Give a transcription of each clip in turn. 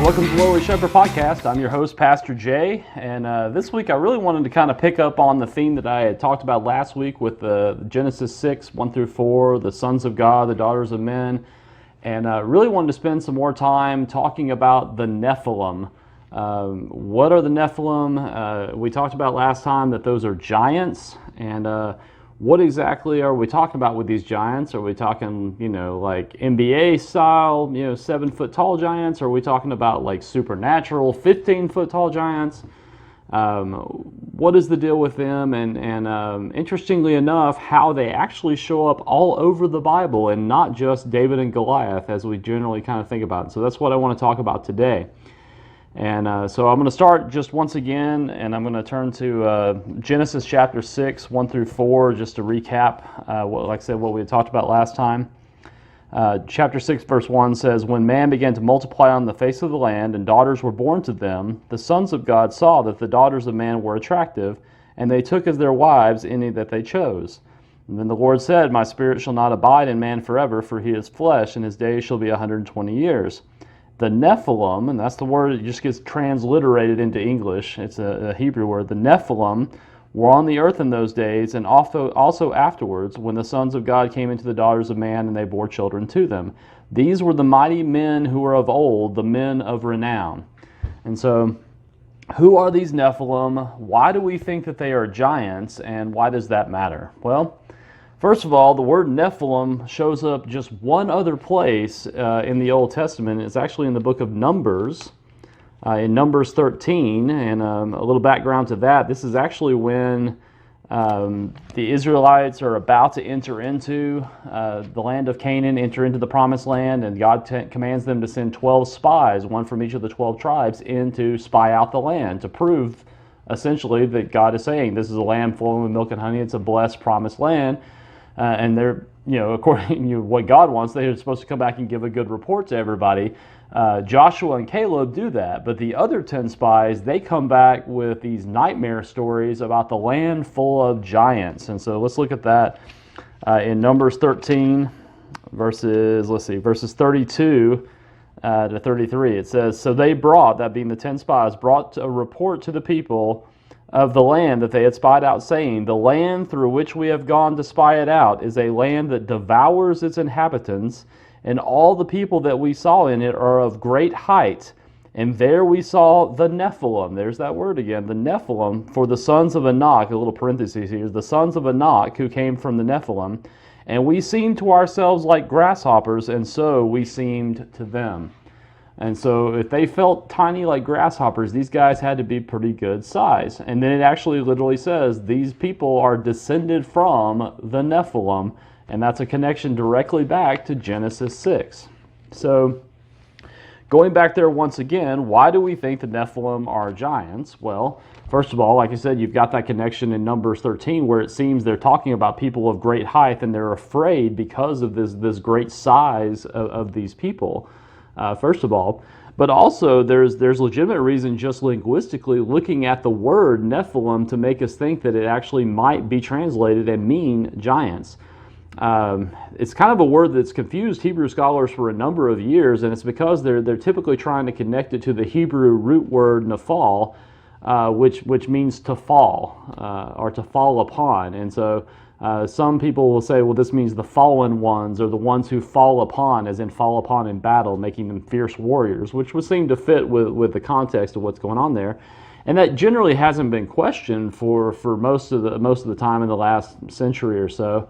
right, welcome to Lowly Shepherd Podcast. I'm your host, Pastor Jay, and this week I really wanted to kind of pick up on the theme that I had talked about last week with Genesis 6, 1 through 4, the sons of God, the daughters of men, and really wanted to spend some more time talking about the Nephilim. What are the Nephilim? We talked about last time that those are giants, and what exactly are we talking about with these giants? Are we talking, like NBA style, 7-foot tall giants? Or are we talking about like supernatural 15-foot tall giants? What is the deal with them? And interestingly enough, how they actually show up all over the Bible and not just David and Goliath as we generally kind of think about it. So that's what I want to talk about today. And so I'm going to start just once again, and I'm going to turn to Genesis chapter 6, 1 through 4, just to recap, what we had talked about last time. Chapter 6, verse 1 says, "When man began to multiply on the face of the land, and daughters were born to them, the sons of God saw that the daughters of man were attractive, and they took as their wives any that they chose. And then the Lord said, My spirit shall not abide in man forever, for he is flesh, and his days shall be 120 years. The Nephilim," and that's the word that just gets transliterated into English, it's a Hebrew word, the Nephilim were on the earth in those days, and also afterwards, when the sons of God came into the daughters of man, and they bore children to them. These were the mighty men who were of old, the men of renown. And so, who are these Nephilim? Why do we think that they are giants, and why does that matter? Well, first of all, the word Nephilim shows up just one other place in the Old Testament. It's actually in the book of Numbers, in Numbers 13. And a little background to that, this is actually when the Israelites are about to enter into the land of Canaan, enter into the promised land, and God commands them to send 12 spies, one from each of the 12 tribes, in to spy out the land, to prove essentially that God is saying, this is a land flowing with milk and honey, it's a blessed, promised land. And they're, according to what God wants, they're supposed to come back and give a good report to everybody. Joshua and Caleb do that, but the other 10 spies, they come back with these nightmare stories about the land full of giants. And so let's look at that in Numbers 13, verses 32 to 33. It says, "So they brought," that being the 10 spies, "brought a report to the people of the land that they had spied out, saying, The land through which we have gone to spy it out is a land that devours its inhabitants, and all the people that we saw in it are of great height. And there we saw the Nephilim," there's that word again, the Nephilim, "for the sons of Anak," a little parenthesis here, "the sons of Anak who came from the Nephilim, and we seemed to ourselves like grasshoppers, and so we seemed to them." And so if they felt tiny like grasshoppers, these guys had to be pretty good size. And then it actually literally says these people are descended from the Nephilim, and that's a connection directly back to Genesis 6. So going back there once again, why do we think the Nephilim are giants? Well, first of all, like I said, you've got that connection in Numbers 13 where it seems they're talking about people of great height, and they're afraid because of this great size of these people. First of all, but also there's legitimate reason just linguistically looking at the word Nephilim to make us think that it actually might be translated and mean giants. It's kind of a word that's confused Hebrew scholars for a number of years, and it's because they're typically trying to connect it to the Hebrew root word nephal, which means to fall or to fall upon. And so some people will say, well, this means the fallen ones, or the ones who fall upon, as in fall upon in battle, making them fierce warriors, which would seem to fit with the context of what's going on there. And that generally hasn't been questioned for most of the time in the last century or so.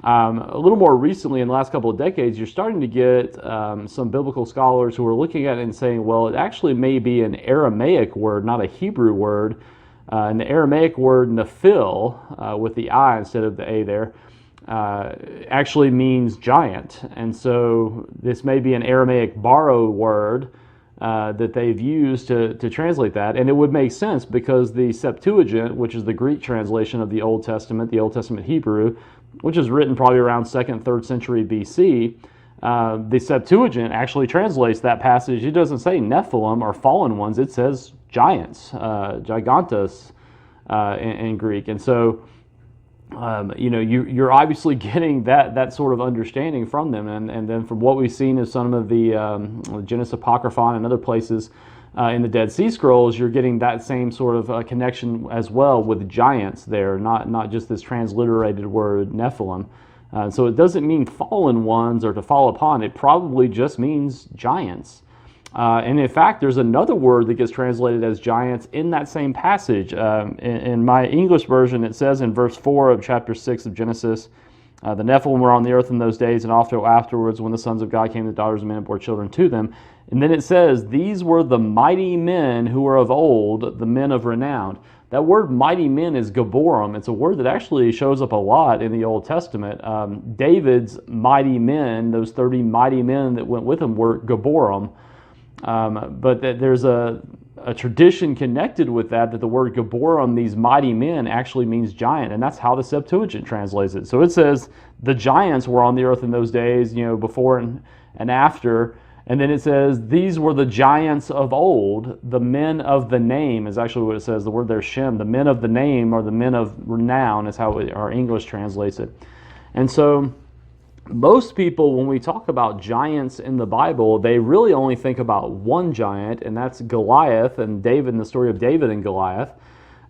A little more recently, in the last couple of decades, you're starting to get some biblical scholars who are looking at it and saying, well, it actually may be an Aramaic word, not a Hebrew word. And the Aramaic word nephil, with the I instead of the A there, actually means giant. And so this may be an Aramaic borrowed word that they've used to translate that. And it would make sense because the Septuagint, which is the Greek translation of the Old Testament Hebrew, which is written probably around 2nd, 3rd century BC, the Septuagint actually translates that passage. It doesn't say Nephilim or fallen ones, it says giants, gigantos in Greek. And so you're obviously getting that sort of understanding from them, and then from what we've seen in some of the Genesis Apocryphon and other places in the Dead Sea Scrolls, you're getting that same sort of connection as well with giants there, not just this transliterated word Nephilim. So it doesn't mean fallen ones or to fall upon. It probably just means giants. And in fact, there's another word that gets translated as giants in that same passage. In my English version, it says in verse 4 of chapter 6 of Genesis, the Nephilim were on the earth in those days, and also afterwards when the sons of God came, the daughters of men and bore children to them. And then it says, these were the mighty men who were of old, the men of renown. That word mighty men is Gaborim. It's a word that actually shows up a lot in the Old Testament. David's mighty men, those 30 mighty men that went with him, were Gaborim. But there's a tradition connected with that the word Gaborim, these mighty men, actually means giant, and that's how the Septuagint translates it. So it says the giants were on the earth in those days, before and after, and then it says these were the giants of old, the men of the name is actually what it says. The word there, Shem, the men of the name or the men of renown is how our English translates it. And so most people, when we talk about giants in the Bible, they really only think about one giant, and that's Goliath and David, and the story of David and Goliath.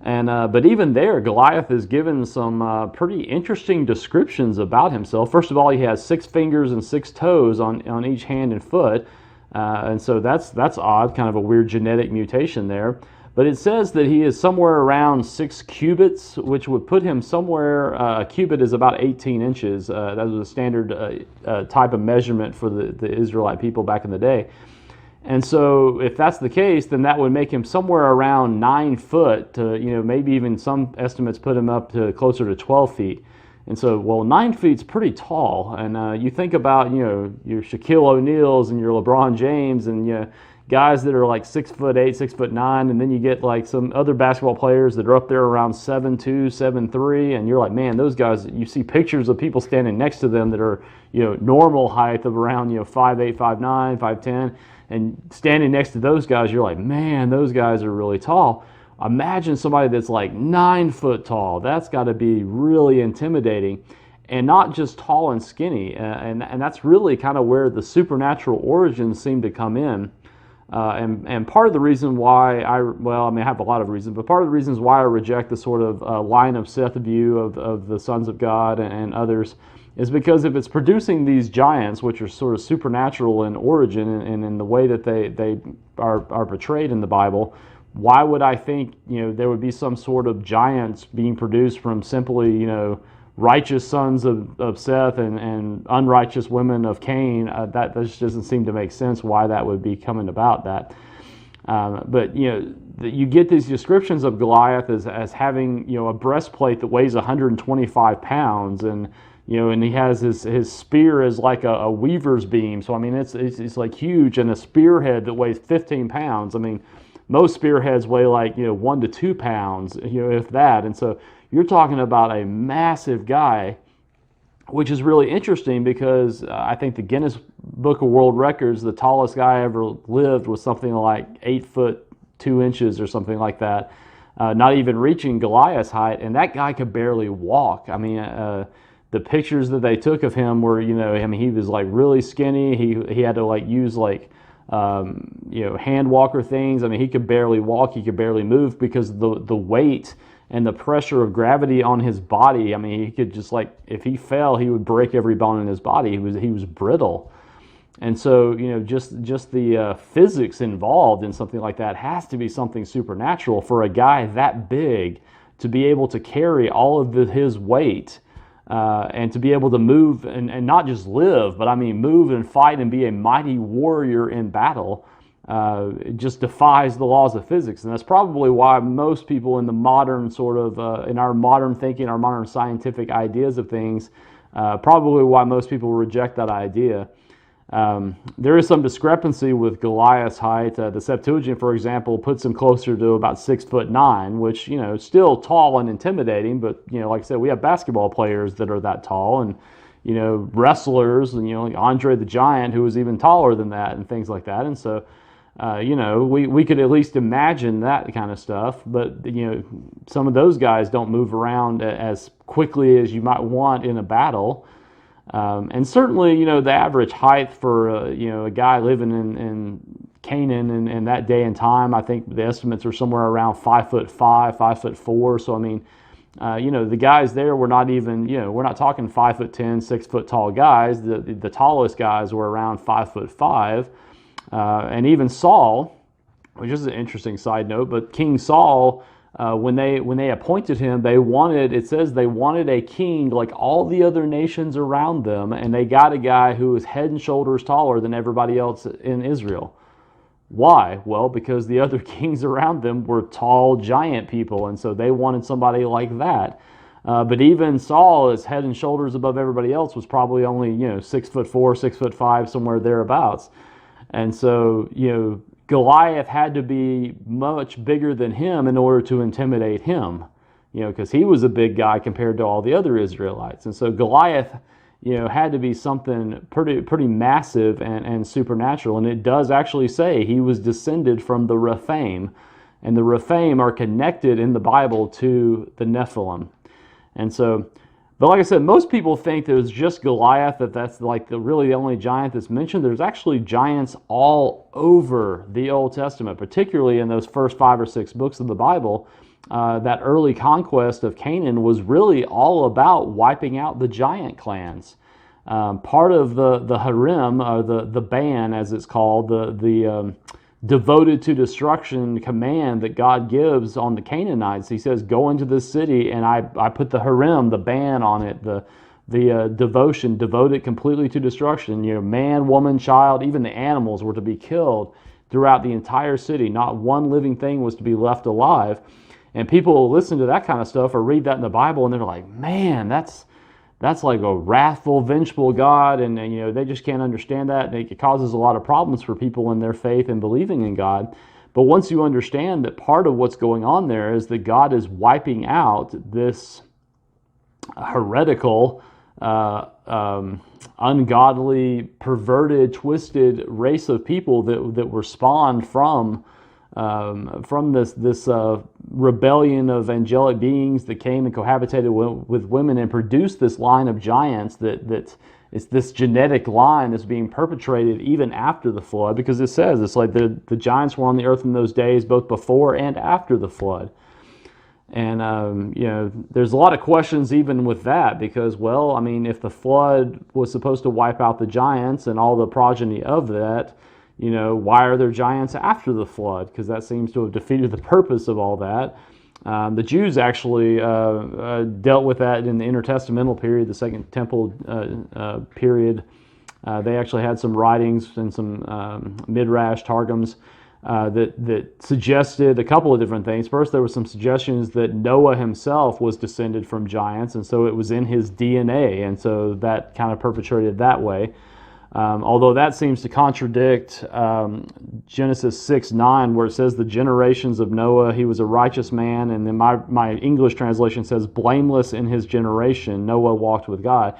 And but even there, Goliath is given some pretty interesting descriptions about himself. First of all, he has 6 fingers and 6 toes on each hand and foot, and so that's odd, kind of a weird genetic mutation there. But it says that he is somewhere around 6 cubits, which would put him somewhere, a cubit is about 18 inches. That was a standard type of measurement for the Israelite people back in the day. And so if that's the case, then that would make him somewhere around 9 foot to, maybe even some estimates put him up to closer to 12 feet. And so, 9 feet's pretty tall. And you think about, your Shaquille O'Neals and your LeBron James and, guys that are like 6'8", 6'9", and then you get like some other basketball players that are up there around 7'2", 7'3", and you're like, man, those guys, you see pictures of people standing next to them that are, normal height of around, 5'8", 5'9", 5'10", and standing next to those guys, you're like, man, those guys are really tall. Imagine somebody that's like 9 foot tall. That's got to be really intimidating. And not just tall and skinny. And that's really kind of where the supernatural origins seem to come in. And part of the reason why I have a lot of reasons, but part of the reasons why I reject the sort of line of Seth view of the sons of God and others is because if it's producing these giants, which are sort of supernatural in origin and in the way that they are portrayed in the Bible, why would I think there would be some sort of giants being produced from simply righteous sons of Seth and unrighteous women of Cain? That just doesn't seem to make sense why that would be coming about that. But you get these descriptions of Goliath as having a breastplate that weighs 125 pounds, and and he has his spear is like a weaver's beam. So I mean it's like huge, and a spearhead that weighs 15 pounds. I mean most spearheads weigh like 1 to 2 pounds, if that, and so you're talking about a massive guy, which is really interesting because I think the Guinness Book of World Records, the tallest guy ever lived was something like 8 foot 2 inches or something like that, not even reaching Goliath's height, and that guy could barely walk. I mean, the pictures that they took of him were, he was like really skinny. He had to like use like hand walker things. I mean, he could barely walk. He could barely move because the weight and the pressure of gravity on his body. I mean, he could just like, if he fell, he would break every bone in his body. He was brittle. And so, just the physics involved in something like that has to be something supernatural for a guy that big to be able to carry all of his weight and to be able to move and not just live, but I mean move and fight and be a mighty warrior in battle. It just defies the laws of physics, and that's probably why most people in the modern sort of in our modern thinking, our modern scientific ideas of things, probably why most people reject that idea. There is some discrepancy with Goliath's height. The Septuagint, for example, puts him closer to about 6'9", which still tall and intimidating. But like I said, we have basketball players that are that tall, and wrestlers, and like Andre the Giant, who was even taller than that, and things like that. And so we could at least imagine that kind of stuff, but some of those guys don't move around as quickly as you might want in a battle. And certainly, the average height for a guy living in Canaan in that day and time, I think the estimates are somewhere around 5'5", 5'4". So I mean, the guys there were not even, we're not talking 5'10", 6 foot tall guys. The tallest guys were around 5'5". And even Saul, which is an interesting side note, but King Saul, when they appointed him, it says they wanted a king like all the other nations around them, and they got a guy who was head and shoulders taller than everybody else in Israel. Why? Well, because the other kings around them were tall, giant people, and so they wanted somebody like that. But even Saul, as head and shoulders above everybody else, was probably only 6'4", 6'5", somewhere thereabouts. And so, Goliath had to be much bigger than him in order to intimidate him, because he was a big guy compared to all the other Israelites. And so Goliath, had to be something pretty massive and supernatural. And it does actually say he was descended from the Rephaim. And the Rephaim are connected in the Bible to the Nephilim. And so, but like I said, most people think there's just Goliath, that's like really the only giant that's mentioned. There's actually giants all over the Old Testament, particularly in those first 5 or 6 books of the Bible. That early conquest of Canaan was really all about wiping out the giant clans. Part of the harem, or the ban, as it's called, the devoted to destruction command that God gives on the Canaanites. He says, go into this city, and I put the harem, the ban on it, the devotion, devote it completely to destruction. Man, woman, child, even the animals were to be killed throughout the entire city. Not one living thing was to be left alive. And people listen to that kind of stuff or read that in the Bible, and they're like, man, that's like a wrathful, vengeful God, and they just can't understand that. And it causes a lot of problems for people in their faith and believing in God. But once you understand that part of what's going on there is that God is wiping out this heretical, ungodly, perverted, twisted race of people that were spawned from this rebellion of angelic beings that came and cohabitated with women and produced this line of giants that it's this genetic line that's being perpetrated even after the flood, because it says it's like the giants were on the earth in those days both before and after the flood. And there's a lot of questions even with that, because if the flood was supposed to wipe out the giants and all the progeny of that, why are there giants after the flood? Because that seems to have defeated the purpose of all that. The Jews actually dealt with that in the intertestamental period, the Second Temple period. They actually had some writings and some midrash targums that suggested a couple of different things. First, there were some suggestions that Noah himself was descended from giants, and so it was in his DNA, and so that kind of perpetrated that way. Although that seems to contradict Genesis 6:9, where it says the generations of Noah, he was a righteous man, and then my English translation says blameless in his generation, Noah walked with God.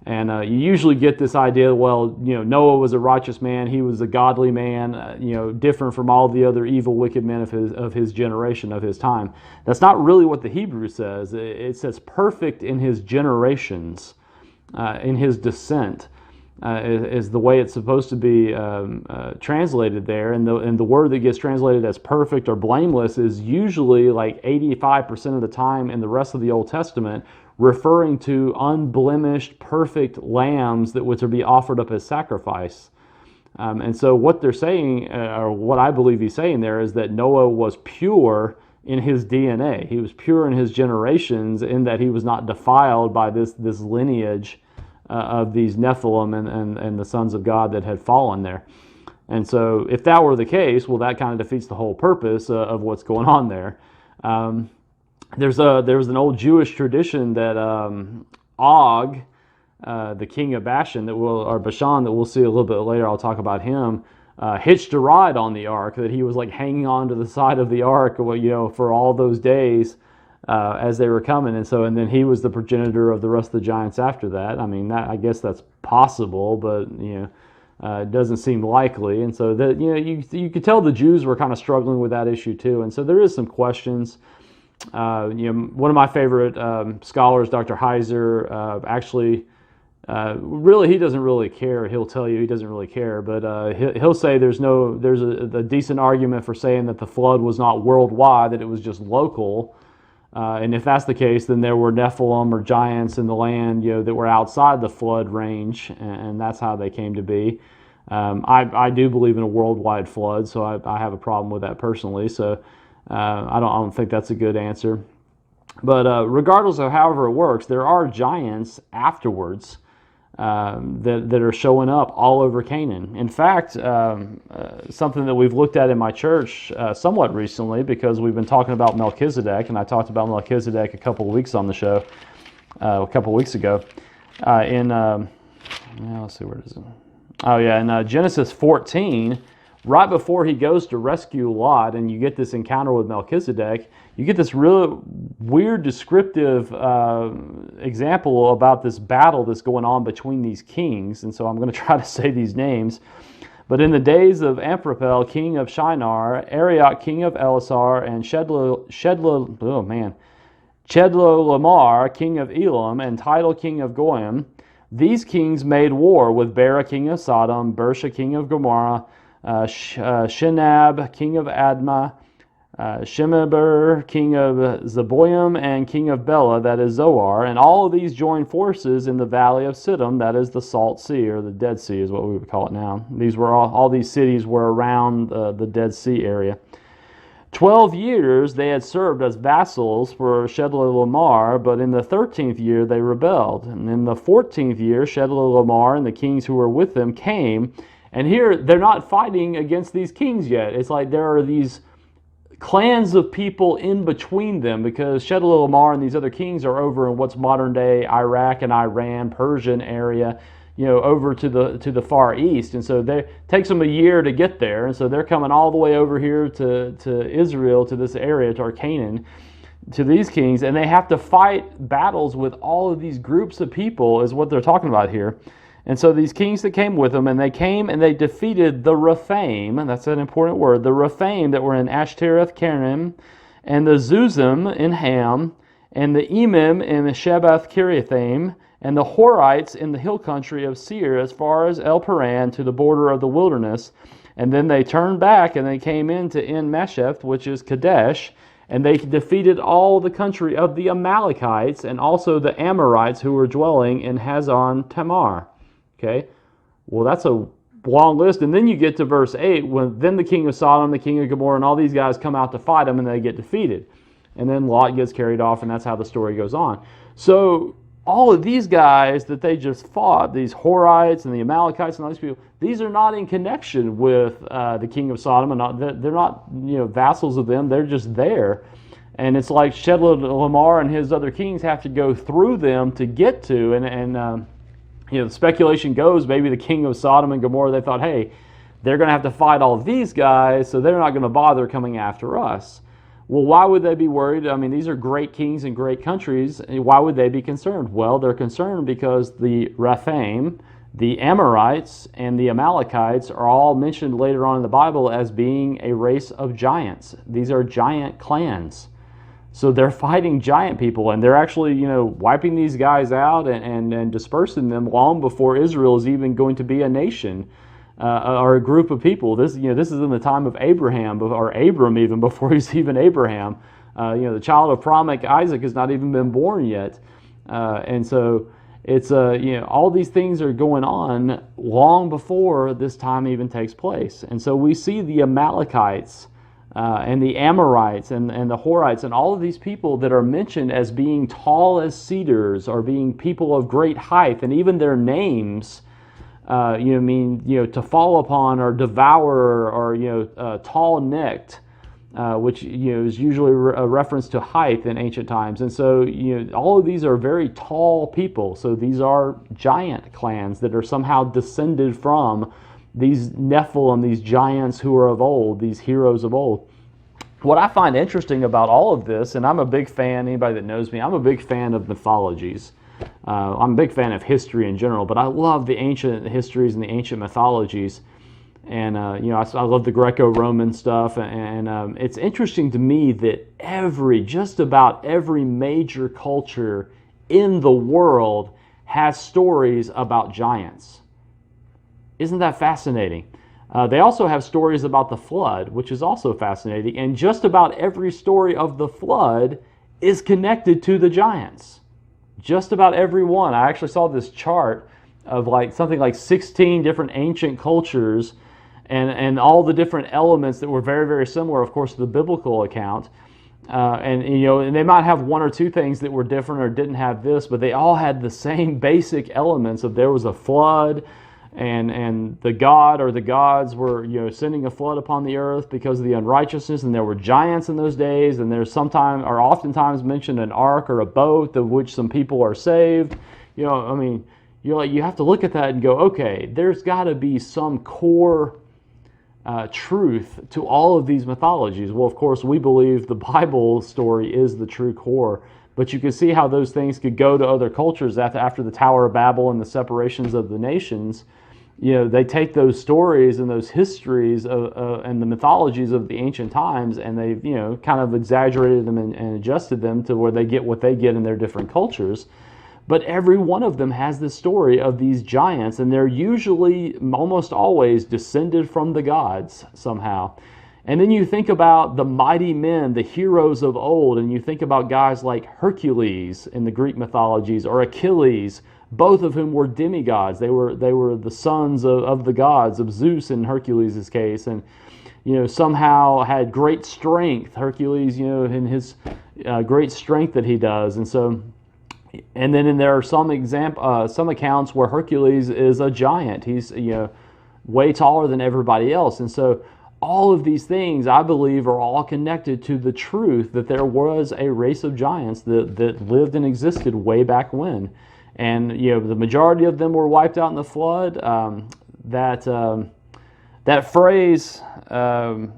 And you usually get this idea, Noah was a righteous man, he was a godly man, different from all the other evil, wicked men of his generation, of his time. That's not really what the Hebrew says. It says perfect in his generations, in his descent. Is the way it's supposed to be translated there, and the word that gets translated as perfect or blameless is usually like 85% of the time in the rest of the Old Testament referring to unblemished, perfect lambs that were to be offered up as sacrifice. And so what they're saying, or what I believe he's saying there, is that Noah was pure in his DNA. He was pure in his generations, in that he was not defiled by this lineage of these Nephilim and the sons of God that had fallen there. And so if that were the case, that kind of defeats the whole purpose of what's going on there. There was an old Jewish tradition that Og, the king of Bashan, Bashan, that we'll see a little bit later, I'll talk about him, hitched a ride on the ark, that he was like hanging on to the side of the ark, for all those days as they were coming, and then he was the progenitor of the rest of the giants after that. I mean, I guess that's possible, but It doesn't seem likely, and so that you could tell the Jews were kind of struggling with that issue too, and so there is some questions. One of my favorite scholars, Dr. Heiser, actually, really he doesn't really care. He'll tell you he doesn't really care, but he'll say there's a decent argument for saying that the flood was not worldwide, that it was just local. And if that's the case, then there were Nephilim or giants in the land, that were outside the flood range, and that's how they came to be. I do believe in a worldwide flood, so I have a problem with that personally. So I don't think that's a good answer. But regardless of however it works, there are giants afterwards that are showing up all over Canaan. In fact, something that we've looked at in my church somewhat recently, because we've been talking about Melchizedek, and I talked about Melchizedek a couple of weeks on the show, a couple of weeks ago. Let's see, where is it? Oh yeah, in Genesis 14, right before he goes to rescue Lot, and you get this encounter with Melchizedek, you get this real weird descriptive example about this battle that's going on between these kings. And so I'm going to try to say these names. But in the days of Amphraphel, king of Shinar, Arioch, king of Elasar, and Chedorlaomer, king of Elam, and Tidal, king of Goyim, these kings made war with Bera, king of Sodom, Bersha, king of Gomorrah, Shinab, king of Admah, Shemeber, king of Zeboim, and king of Bela, that is Zoar, and all of these joined forces in the valley of Siddim, that is the Salt Sea, or the Dead Sea is what we would call it now. These were all these cities were around the Dead Sea area. 12 years they had served as vassals for Chedorlaomer, but in the 13th year they rebelled. And in the 14th year, Chedorlaomer and the kings who were with them came. And here, they're not fighting against these kings yet. It's like there are these clans of people in between them, because Chedorlaomer and these other kings are over in what's modern-day Iraq and Iran, Persian area, over to the Far East. And so it takes them a year to get there. And so they're coming all the way over here to Israel, to this area, to our Canaan, to these kings. And they have to fight battles with all of these groups of people, is what they're talking about here. And so these kings that came with them, and they came and they defeated the Rephaim, and that's an important word, the Rephaim that were in Ashtaroth Karnaim, and the Zuzim in Ham, and the Emim in Shebath Kiriathaim, and the Horites in the hill country of Seir, as far as El Paran, to the border of the wilderness. And then they turned back and they came into En Mesheth, which is Kadesh, and they defeated all the country of the Amalekites and also the Amorites who were dwelling in Hazon Tamar. Okay, well, that's a long list. And then you get to verse 8, when then the king of Sodom, the king of Gomorrah, and all these guys come out to fight them, and they get defeated. And then Lot gets carried off, and that's how the story goes on. So all of these guys that they just fought, these Horites and the Amalekites and all these people, these are not in connection with the king of Sodom. And they're not vassals of them. They're just there. And it's like Chedorlaomer and his other kings have to go through them to get to, the speculation goes, maybe the king of Sodom and Gomorrah, they thought, hey, they're going to have to fight all of these guys, so they're not going to bother coming after us. Well, why would they be worried? I mean, these are great kings and great countries. Why would they be concerned? Well, they're concerned because the Rephaim, the Amorites, and the Amalekites are all mentioned later on in the Bible as being a race of giants. These are giant clans. So they're fighting giant people, and they're actually, wiping these guys out and dispersing them long before Israel is even going to be a nation or a group of people. This is in the time of Abraham, or Abram even, before he's even Abraham. The child of promise, Isaac, has not even been born yet. And so it's, all these things are going on long before this time even takes place. And so we see the Amalekites, and the Amorites and the Horites and all of these people that are mentioned as being tall as cedars, or being people of great height, and even their names, to fall upon or devour, or tall-necked, which is usually a reference to height in ancient times. And so all of these are very tall people. So these are giant clans that are somehow descended from these Nephilim, these giants who are of old, these heroes of old. What I find interesting about all of this, and I'm a big fan, anybody that knows me, I'm a big fan of mythologies. I'm a big fan of history in general, but I love the ancient histories and the ancient mythologies. And, I love the Greco-Roman stuff. And it's interesting to me that just about every major culture in the world has stories about giants. Isn't that fascinating? They also have stories about the flood, which is also fascinating. And just about every story of the flood is connected to the giants. Just about every one. I actually saw this chart of something like 16 different ancient cultures and all the different elements that were very, very similar, of course, to the biblical account. And they might have one or two things that were different or didn't have this, but they all had the same basic elements of there was a flood, and the god or the gods were sending a flood upon the earth because of the unrighteousness, and there were giants in those days, and there's sometimes or oftentimes mentioned an ark or a boat of which some people are saved. You have to look at that and go, okay, there's got to be some core truth to all of these mythologies. Well, of course, we believe the Bible story is the true core, but you can see how those things could go to other cultures after the Tower of Babel and the separations of the nations. They take those stories and those histories and the mythologies of the ancient times, and they've kind of exaggerated them and adjusted them to where they get what they get in their different cultures. But every one of them has this story of these giants, and they're usually, almost always, descended from the gods somehow. And then you think about the mighty men, the heroes of old, and you think about guys like Hercules in the Greek mythologies, or Achilles, both of whom were demigods. They were the sons of the gods, of Zeus in Hercules' case, and somehow had great strength. Hercules, in his great strength that he does, and then there are some accounts where Hercules is a giant. He's way taller than everybody else, and so all of these things, I believe, are all connected to the truth that there was a race of giants that lived and existed way back when. And the majority of them were wiped out in the flood. That phrase, the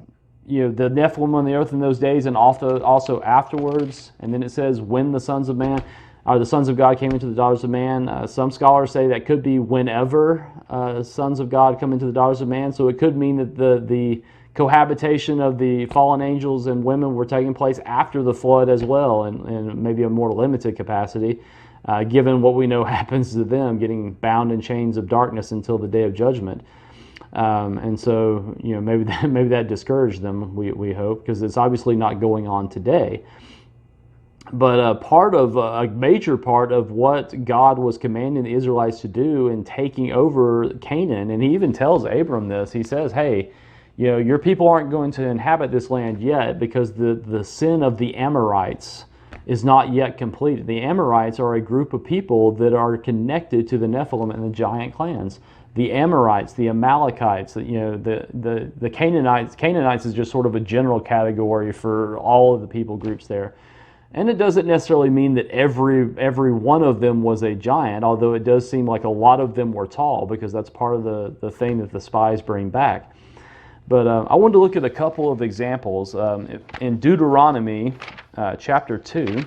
Nephilim on the earth in those days, and also afterwards. And then it says, when the sons of God came into the daughters of man. Some scholars say that could be whenever sons of God come into the daughters of man. So it could mean that the cohabitation of the fallen angels and women were taking place after the flood as well, and maybe a more limited capacity. Given what we know happens to them, getting bound in chains of darkness until the day of judgment. And so, maybe that discouraged them, we hope, because it's obviously not going on today. But a major part of what God was commanding the Israelites to do in taking over Canaan, and he even tells Abram this, he says, hey, your people aren't going to inhabit this land yet because the sin of the Amorites is not yet completed. The Amorites are a group of people that are connected to the Nephilim and the giant clans. The Amorites, the Amalekites, the Canaanites. Canaanites is just sort of a general category for all of the people groups there. And it doesn't necessarily mean that every one of them was a giant, although it does seem like a lot of them were tall, because that's part of the thing that the spies bring back. But I wanted to look at a couple of examples. In Deuteronomy chapter 2, go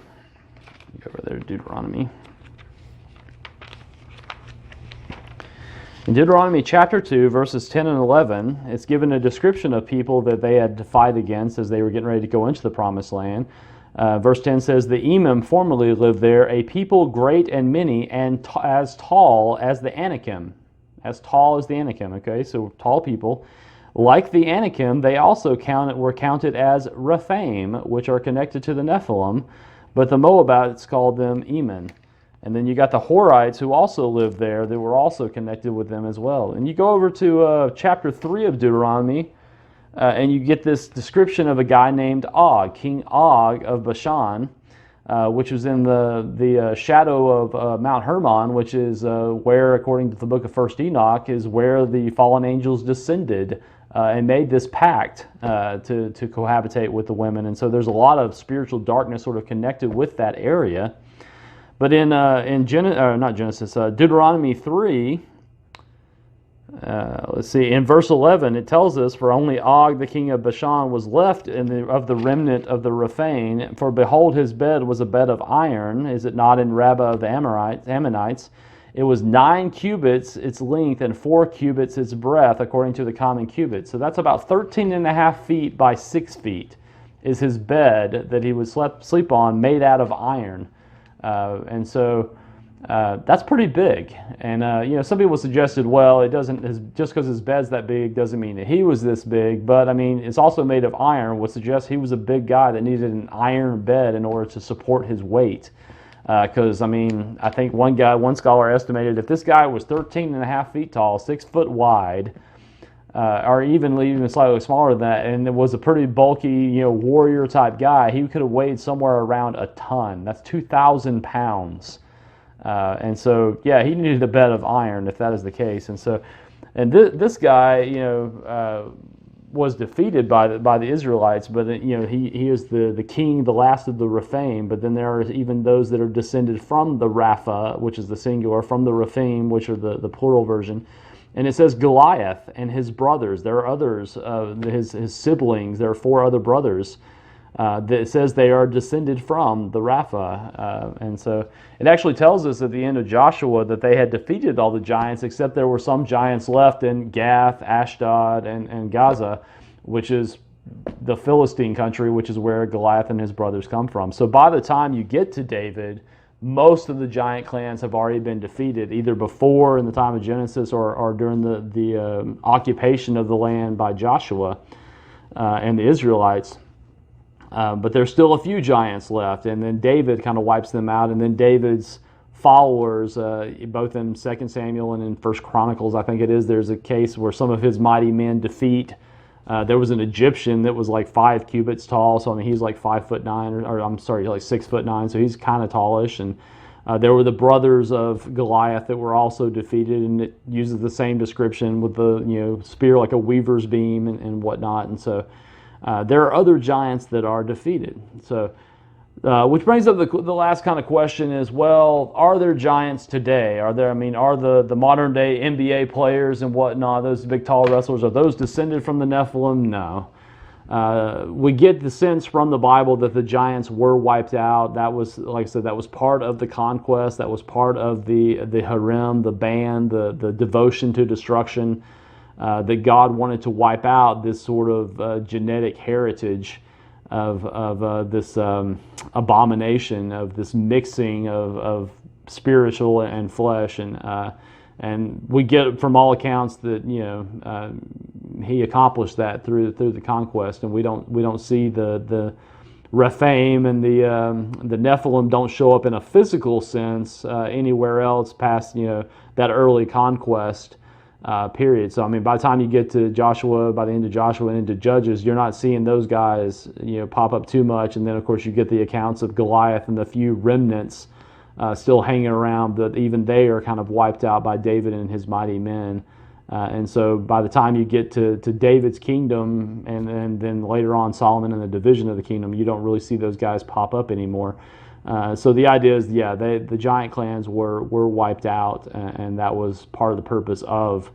over there to Deuteronomy. In Deuteronomy chapter 2, verses 10 and 11, it's given a description of people that they had to fight against as they were getting ready to go into the promised land. Verse 10 says, the Emim formerly lived there, a people great and many, and as tall as the Anakim. As tall as the Anakim, okay? So tall people. Like the Anakim, they also were counted as Rephaim, which are connected to the Nephilim, but the Moabites called them Eman. And then you got the Horites who also lived there that were also connected with them as well. And you go over to chapter 3 of Deuteronomy, and you get this description of a guy named Og, King Og of Bashan, which was in the shadow of Mount Hermon, which is where, according to the book of 1 Enoch, is where the fallen angels descended and made this pact to cohabitate with the women. And so there's a lot of spiritual darkness sort of connected with that area. But in Deuteronomy 3, Let's see, in verse 11, it tells us, "For only Og, the king of Bashan, was left of the remnant of the Rephaim. For behold, his bed was a bed of iron. Is it not in Rabbah of the Ammonites? It was 9 cubits its length and 4 cubits its breadth, according to the common cubit." So that's about 13 and a half feet by 6 feet is his bed that he would sleep on, made out of iron. And so that's pretty big. And some people suggested, well, it doesn't, just because his bed's that big doesn't mean that he was this big. But I mean, it's also made of iron, would suggest he was a big guy that needed an iron bed in order to support his weight. Because I think one scholar estimated if this guy was 13 and a half feet tall, 6 foot wide, or even slightly smaller than that, and it was a pretty bulky, warrior type guy, he could have weighed somewhere around a ton. That's 2,000 pounds. And so, yeah, he needed a bed of iron if that is the case. And this guy, was defeated by the Israelites, but he is the king, the last of the Rephaim. But then there are even those that are descended from the Rapha, which is the singular, from the Rephaim, which are the plural version. And it says Goliath and his brothers. There are others, his siblings. There are 4 other brothers. That says they are descended from the Rapha. And so it actually tells us at the end of Joshua that they had defeated all the giants, except there were some giants left in Gath, Ashdod, and Gaza, which is the Philistine country, which is where Goliath and his brothers come from. So by the time you get to David, most of the giant clans have already been defeated, either before in the time of Genesis or during the occupation of the land by Joshua and the Israelites. But there's still a few giants left, and then David kind of wipes them out, and then David's followers, both in 2 Samuel and in 1 Chronicles, I think it is, there's a case where some of his mighty men defeat. There was an Egyptian that was like 5 cubits tall, so he's like 5'9", or I'm sorry, like 6'9", so he's kind of tallish. And there were the brothers of Goliath that were also defeated, and it uses the same description with the spear like a weaver's beam and whatnot. And so there are other giants that are defeated. So, which brings up the last kind of question is, well, are there giants today? Are the modern day NBA players and whatnot, those big tall wrestlers, are those descended from the Nephilim? No. We get the sense from the Bible that the giants were wiped out. That was, like I said, that was part of the conquest. That was part of the harem, the ban, the devotion to destruction. That God wanted to wipe out this sort of genetic heritage of this abomination, of this mixing of spiritual and flesh, and we get from all accounts that he accomplished that through the conquest, and we don't see the Rephaim and the Nephilim don't show up in a physical sense anywhere else past that early conquest period. So by the time you get to Joshua, by the end of Joshua and into Judges, you're not seeing those guys pop up too much. And then of course you get the accounts of Goliath and the few remnants still hanging around, that even they are kind of wiped out by David and his mighty men. And so by the time you get to David's kingdom and then later on Solomon and the division of the kingdom, you don't really see those guys pop up anymore. So the idea is, the giant clans were wiped out, and that was part of the purpose of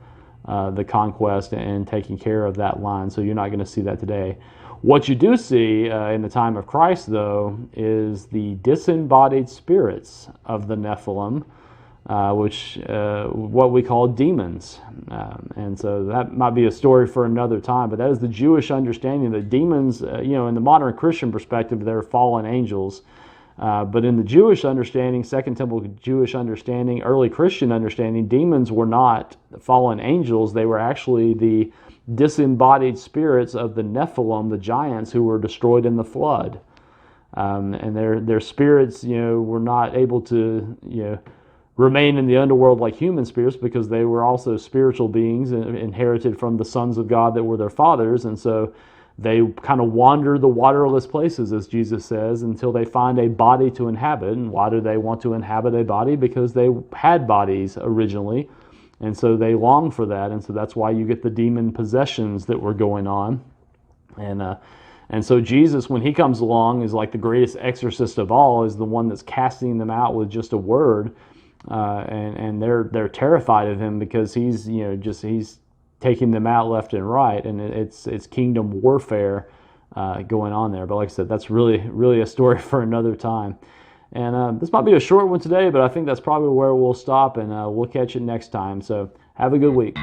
the conquest and taking care of that line. So you're not going to see that today. What you do see in the time of Christ, though, is the disembodied spirits of the Nephilim, which what we call demons. And so that might be a story for another time, but that is the Jewish understanding that demons, in the modern Christian perspective, they're fallen angels. But in the Jewish understanding, Second Temple Jewish understanding, early Christian understanding, demons were not fallen angels. They were actually the disembodied spirits of the Nephilim, the giants who were destroyed in the flood. And their spirits, were not able to, remain in the underworld like human spirits, because they were also spiritual beings inherited from the sons of God that were their fathers. And so they kind of wander the waterless places, as Jesus says, until they find a body to inhabit. And why do they want to inhabit a body? Because they had bodies originally, and so they long for that. And so that's why you get the demon possessions that were going on. And so Jesus, when he comes along, is like the greatest exorcist of all, is the one that's casting them out with just a word. and they're terrified of him because he's he's taking them out left and right, and it's kingdom warfare going on there. But like I said, that's really a story for another time. And this might be a short one today, but I think that's probably where we'll stop, and we'll catch it next time. So have a good week.